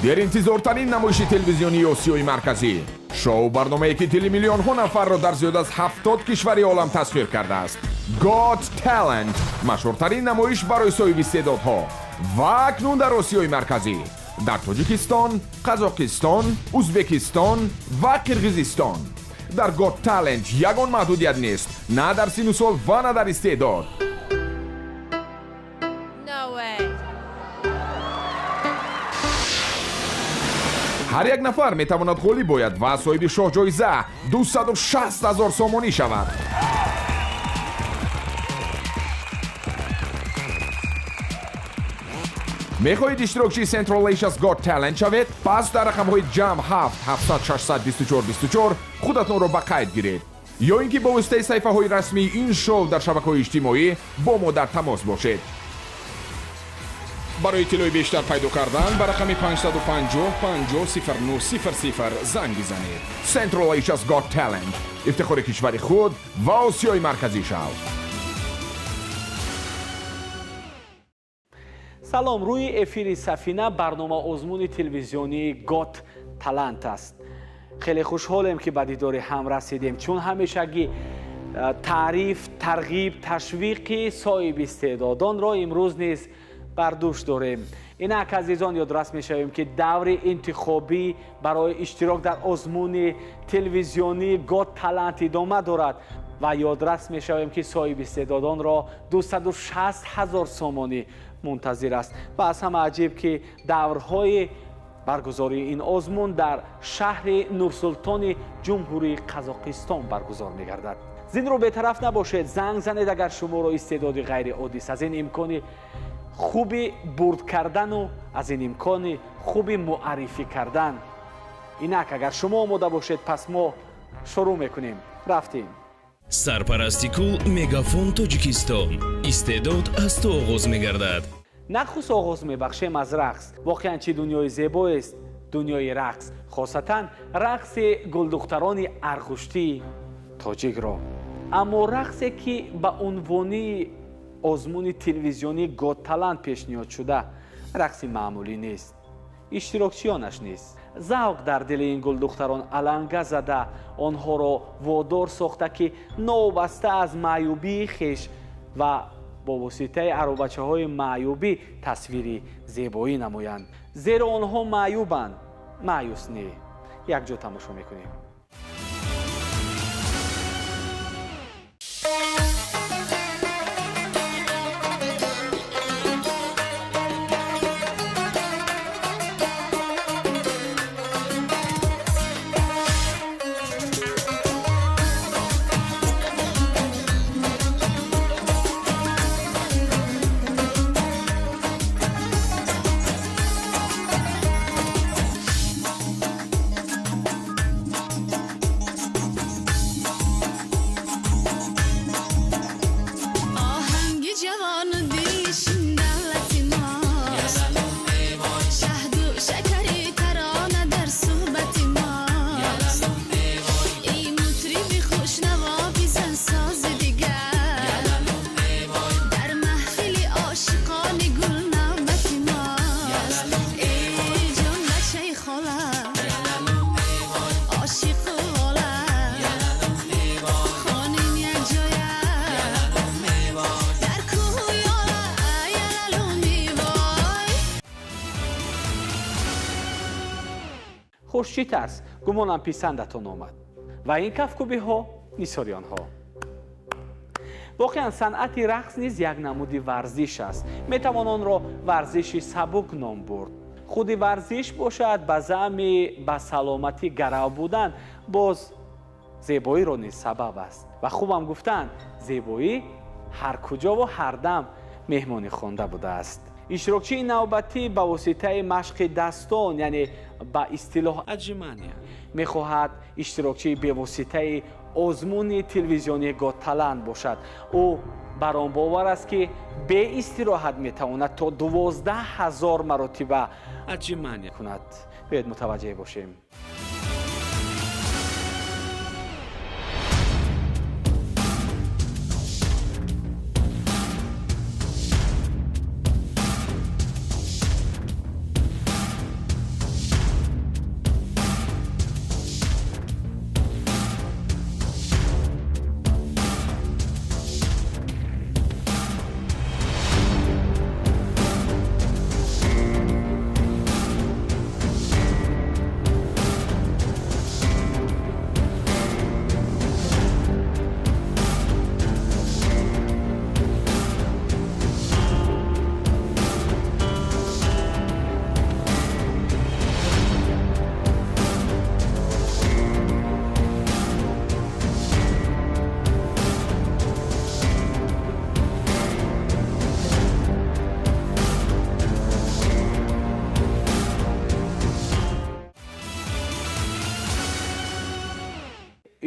деринтизортарин намоиши телевизионии Осиёи Марказӣ. Шоу барномае ки дили миллионҳо нафарро дар зиёда аз 70 кишвари олам тасвир кардааст. Got Talent машҳуртарин намоиш барои соҳиби истеъдодҳо ва акнун дар Осиёи Марказӣ, дар Тоҷикистон, Қазоқистон, Узбекистон ва Қирғизистон. дар Got Talent ягон маҳдудият нест, на дар сину сол ва на дар истеъдод. ҳар як нафар метавонад ғолиб бояд ва соҳиби шоҳ-ҷоиза 260 000 сомонӣ шавад. мехоҳед иштирокчии Central Asia's Got Talent шавед? Пас дар рақамҳои ҷамъ 7 700 600 24 24 худатонро ба қайд гиред. ё ин ки бо воситаи саҳифаҳои расмии ин шоу дар шабакаҳои иҷтимоӣ бо мо дар тамос бошед. барои иттилои бештар пайдо кардан ба рақами 550 50 09 00 занг бизанед. Central Asia's Got Talent, ифтихори кишвари худ ва Осиёи Марказӣ шав. салом, рӯи эфири Сафина барнома озмуни телевизионии Got Talent аст. хеле хушҳолем ки ба дидори ҳам расидем, чун ҳамешагӣ таъриф, тарғиб, ташвиқи соҳиби истеъдодонро имрӯз низ бар дӯш дорем. инак азизон, ёдрас мешавем ки даври интихобӣ барои иштирок дар озмуни телевизионии Got Talent идома дорад ва ёдрас мешавем ки соҳиби истеъдодонро 260 000 сомонӣ мунтазир аст. ва аз ҳама аҷиб ки даврҳои баргузории ин озмун дар шаҳри Нурсултони ҷумҳурии Қазоқистон баргузор мегардад. зинро бетараф набошед, занг занед агар шуморо истеъдоди ғайриоддист, аз ин имкони хуби бурд кардану аз ин имкони хуби муаррифӣ кардан. инак агар шумо омода бошед, пас мо шурӯъ мекунем. рафтем. сарпарасти кул Мегафон Тоҷикистон. Истеъдод аз ту оғоз мегардад. нахус оғоз мебахшем аз рақс. воқеан чӣ дунёи зебоест дунёи рақс, хосатан рақси гулдухтарони арғуштии тоҷикро. аммо рақсе ки ба унвони озмуни телевизионии Got Talent пешниҳод шуда рақси маъмулӣ нест, иштирокчиёнаш низ. завқ дар дили ин гулдухтарон аланга зада онҳоро водор сохта ки новобаста аз маъюбии хеш ва бо воситаи аробачаҳои маъюбӣ тасвири зебоӣ намоянд. зеро онҳо маъюбанд, маъюс не. якҷо тамошо мекунем. хушчит аст, гумонам писандатон омад. ва ин кафкубиҳо, нисорёнҳо. воқеан санъати рақс низ як намуди варзиш аст. метавон онро варзиши сабук ном бурд. худи варзиш бошад ба заъми ба саломатӣ гарав будан, боз зебоиро низ сабаб аст. ва хубам гуфтанд, зебоӣ ҳар куҷову ҳар дам меҳмони хонда будааст. иштирокчии навбатӣ ба воситаи машқи дастон, яъне ба истилоҳ аҷимания, мехоҳад иштирокчии бевоситаи озмуни телевизионии Got Talent бошад. ӯ бар он бовар аст ки беистироҳат метавонад то 12 000 маротиба аҷимания кунад. бояд мутаваҷҷеҳ бошем.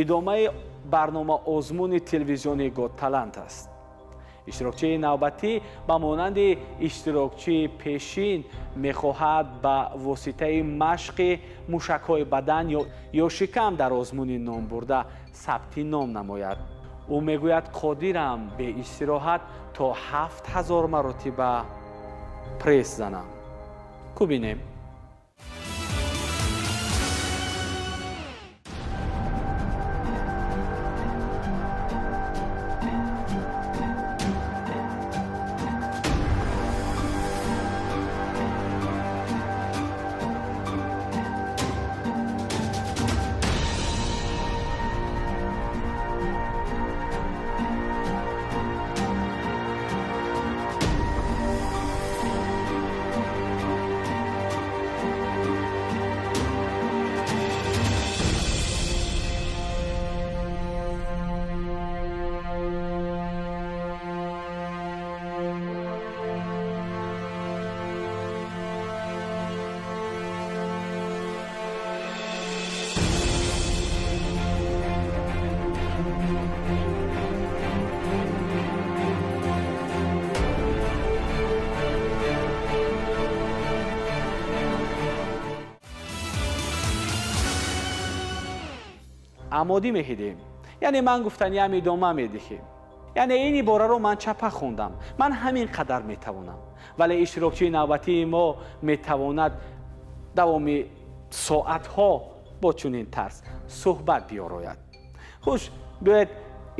идомаи барнома озмуни телевизионии Got Talent аст. иштирокчии навбатӣ ба монанди иштирокчии пешин мехоҳад ба воситаи машқи мушакҳои бадан ё шикам дар озмуни ном бурда сабти ном намояд. ӯ мегӯяд қодирам бе истироҳат то 7000 маротиба пресс занам. кубинем. амодӣ меҳидем, яъне ман гуфтаниам идома медиҳем. яъне ин ибораро ман чапа хондам. ман ҳамин қадар метавонам. вале иштирокчии навбатии мо метавонад давоми соатҳо бо чунин тарз суҳбат биёрояд. хуш, биёед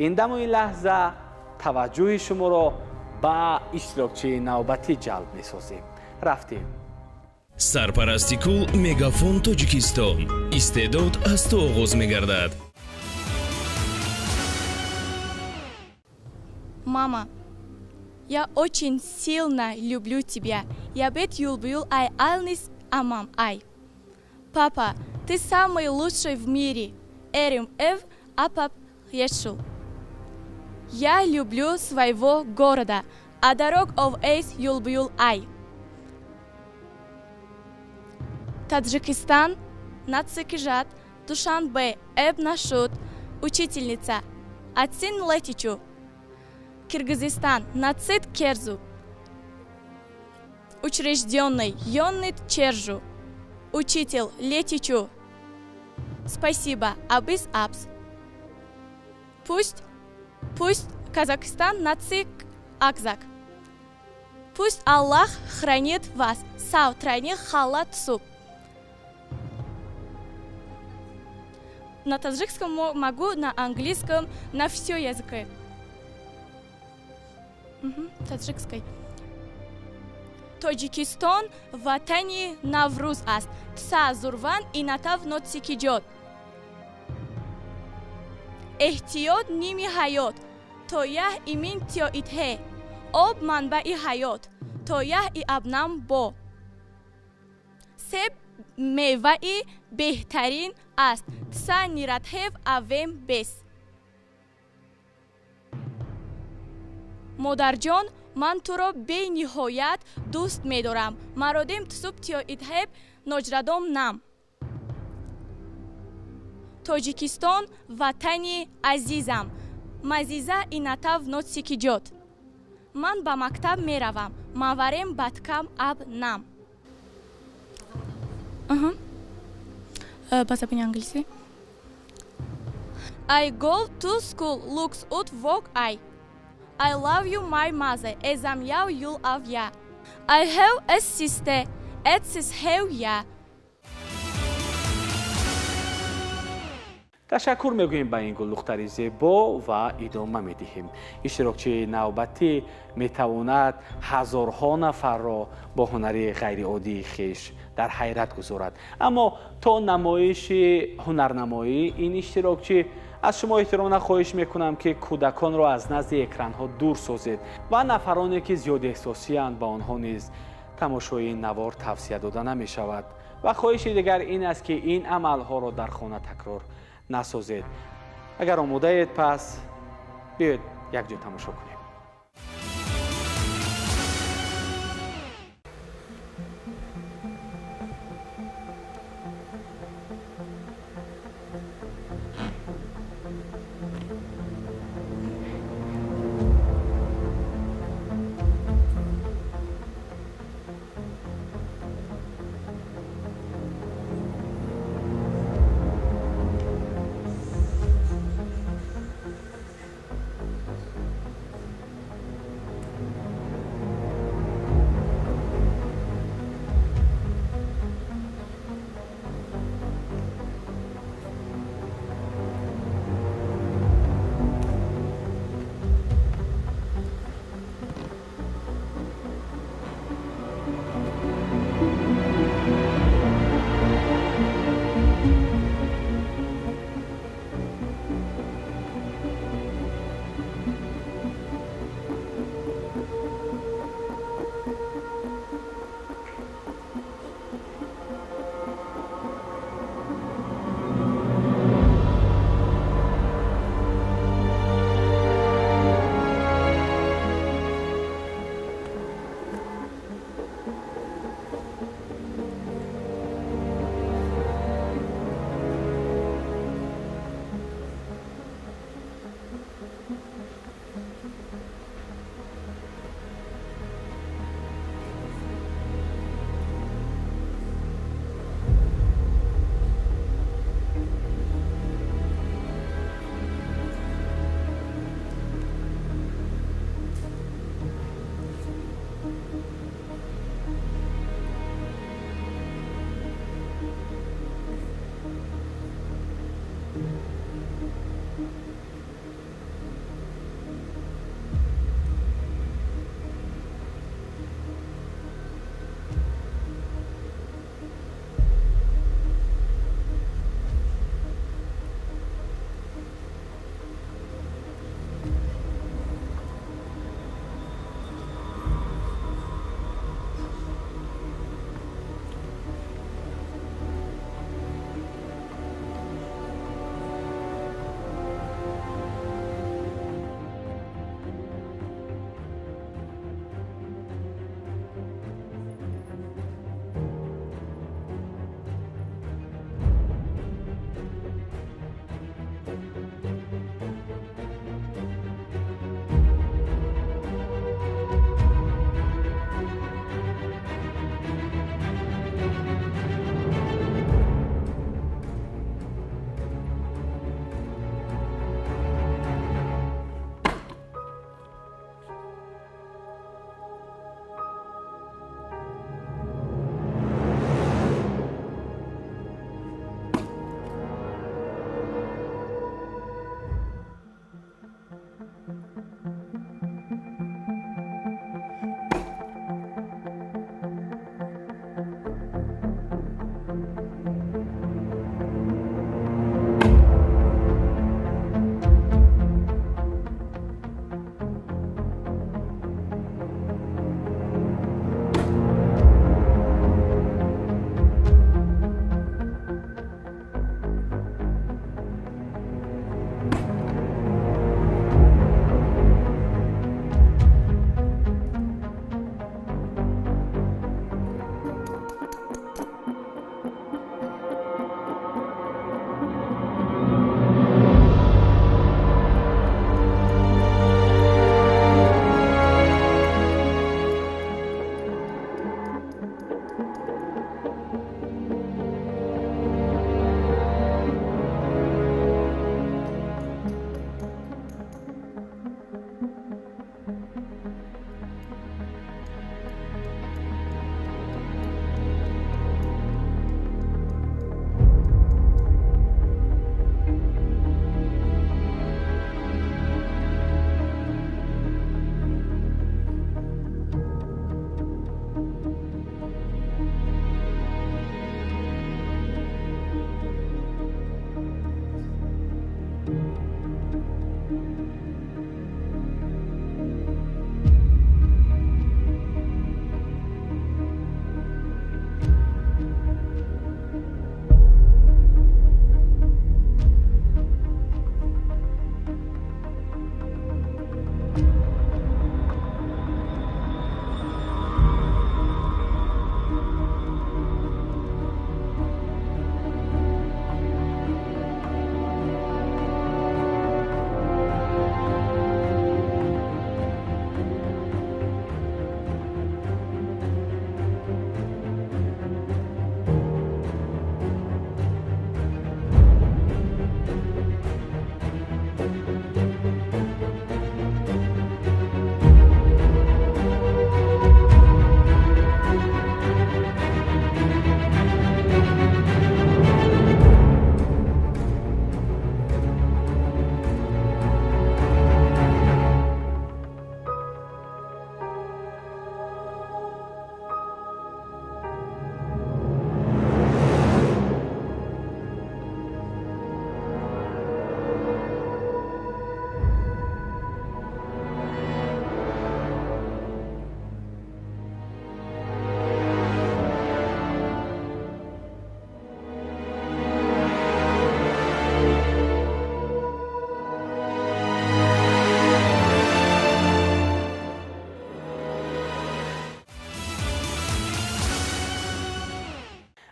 ин даму ин лаҳза таваҷҷӯҳи шуморо ба иштирокчии навбатӣ ҷалб месозем. рафтем. сарпарасти кул мегафон тоҷикистон. истеъдод аз ту оғоз мегардад. Мама, я очень сильно люблю тебя. Я бет юлбюл ай айлнис амам ай. Папа, ты самый лучший в мире. Эрим эв апап ешул. Я люблю своего города, а дорог ов эйс юлбюл ай. Таджикистан, Нацикижат, Душанбе, Эб Нашут, учительница, Ацин Летичу. Киргизстан, Нацит Керзу, учрежденный Йоннит Чержу, учитель Летичу. Спасибо, Абис Апс. Пусть Казахстан Нацик Акзак. Пусть Аллах хранит вас. Сау тройни халат суп. На таджикском могу, на английском, на все языки. Таджикской. Тоҷикистон ватани Наврӯз аст. Тса зурван инатав нотсикиҷот. Эҳтиёт ними ҳаёт. То яҳ имин тиоитҳе. Об манбаи ҳаёт. То яҳ и абнам бо. Себ меваи беҳтарин аст. Тса ниратҳев авем бес. модарҷон, ман туро бениҳоят дӯст медорам. Мародем тусуб тиоитҳеб ноҷрадом нам. Тоҷикистон ватани азизам. Мазиза инатав нотсикиҷот. ман ба мактаб меравам. Маварем баткам аб нам. Ба забони англиси. I go to school, looks ut vok I. I love you, my mother, ezam yav yul av ya. I have a sister, etsis have ya. ташаккур мегӯем ба ин гул духтари зебо ва идома медиҳем. иштирокчии навбатӣ метавонад ҳазорҳо нафарро бо ҳунари ғайриоддии хеш дар ҳайрат гузорад. аммо то намоиши ҳунарнамоӣ ин иштирокчӣ аз шумо эҳтиромона хоҳиш мекунам ки кӯдаконро аз назди экранҳо дур созед ва нафароне ки зиёдеҳсосиянд ба онҳо низ тамошои ин навор тавсия дода намешавад. ва хоҳиши дигар ин аст ки ин амалҳоро дар хона такрор насозед. агар омодаед, пас биёед якҷо тамошо кунем.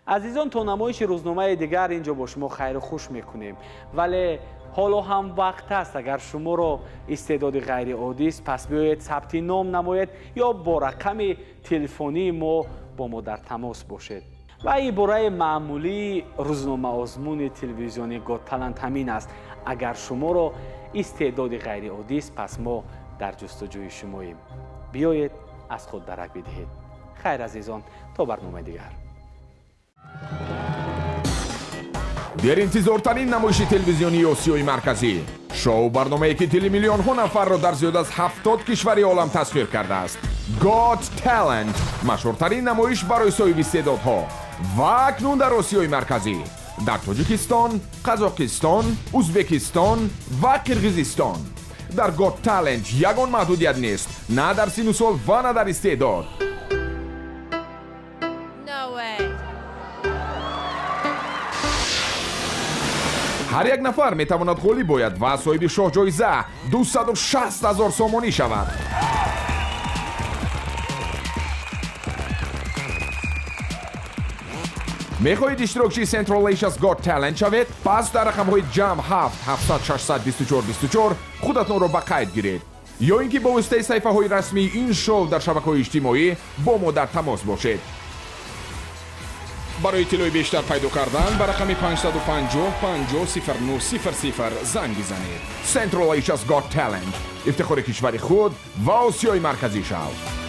азизон то намоиши рӯзномаи дигар инҷо бо шумо хайру хуш мекунем, вале ҳоло ҳам вақт аст агар шуморо истеъдоди ғайриоддист пас биёед сабти ном намоед ё бо рақами телефонии мо бо мо дар тамос бошед. ва ибораи маъмулии рӯзномаозмуни телевизиони Got Talent ҳамин аст. агар шуморо истеъдоди ғайриоддист пас мо дар ҷустуҷӯи шумоем. биёед аз худ дарак бидиҳед. хайр азизон, то барномаи дигар. деринтизортарин намоиши телевизионии Осиёи Марказӣ. шоу барномае ки тили миллионҳо нафарро дар зиёда аз 70 кишвари олам тасвир кардааст. Got Talent машҳуртарин намоиш барои соҳиби истеъдодҳо ва акнун дар Осиёи Марказӣ, дар Тоҷикистон, Қазоқистон, Узбекистон ва Қирғизистон. дар Got Talent ягон маҳдудият нест, на дар сину сол ва на дар истеъдод. ҳар як нафар метавонад ғолиб бояд ва соҳиби шоҳ-ҷоиза 260 000 сомонӣ шавад. мехоҳед иштирокчии Central Asia's Got Talent шавед? пас дар рақамҳои ҷамъ 7 700 600 24 24 худатонро ба қайд гиред, ё ин ки бо воситаи саҳифаҳои расмии ин шоу дар шабакаҳои иҷтимоӣ бо мо дар тамос бошед. барои иттилои бештар пайдо кардан ба рақами 550 50 09 00 занг бизанед. Central Asia's Got Talent, ифтихори кишвари худ ва Осиёи Марказӣ шав.